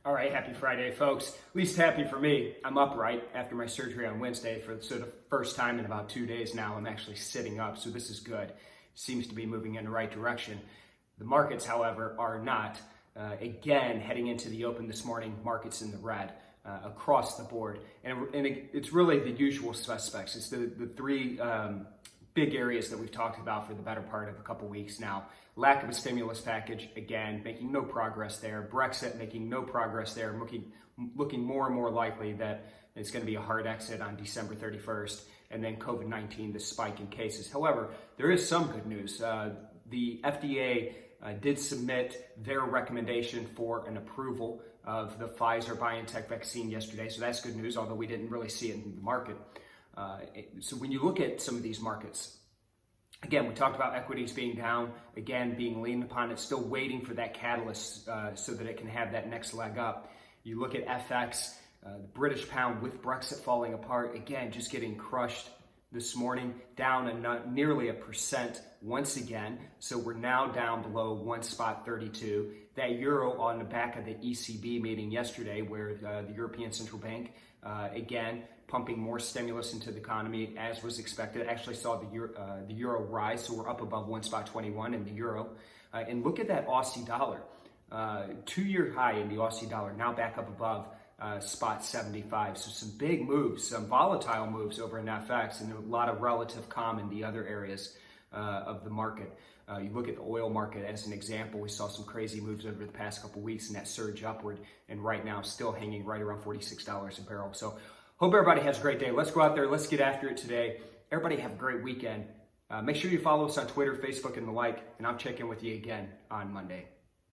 All right, happy Friday, folks. At least happy for me. I'm upright after my surgery on Wednesday for the first time in about 2 days now. I'm actually sitting up, so this is good. Seems to be moving in the right direction. The markets, however, are not. Again, heading into the open this morning, markets in the red across the board. It's really the usual suspects. It's the three big areas that we've talked about for the better part of a couple weeks now. Lack of a stimulus package, again, making no progress there. Brexit, making no progress there, looking more and more likely that it's going to be a hard exit on December 31st. And then COVID-19, the spike in cases. However, there is some good news. The FDA did submit their recommendation for an approval of the Pfizer-BioNTech vaccine yesterday. So that's good news, although we didn't really see it in the market. So when you look at some of these markets, again, we talked about equities being down, again, being leaned upon. It's still waiting for that catalyst so that it can have that next leg up. You look at FX, the British pound with Brexit falling apart, again, just getting crushed this morning, down nearly 1% once again. So we're now down below 1.32. That euro on the back of the ECB meeting yesterday, where the European Central Bank, again, pumping more stimulus into the economy as was expected. Actually saw the euro rise, so we're up above 1.21 in the euro. And look at that Aussie dollar, 2-year high in the Aussie dollar, now back up above spot 75. So some big moves, some volatile moves over in FX, and a lot of relative calm in the other areas of the market. You look at the oil market as an example. We saw some crazy moves over the past couple weeks and that surge upward, and right now still hanging right around $46 a barrel. So hope everybody has a great day. Let's go out there. Let's get after it today. Everybody have a great weekend. Make sure you follow us on Twitter, Facebook, and the like, and I'll check in with you again on Monday.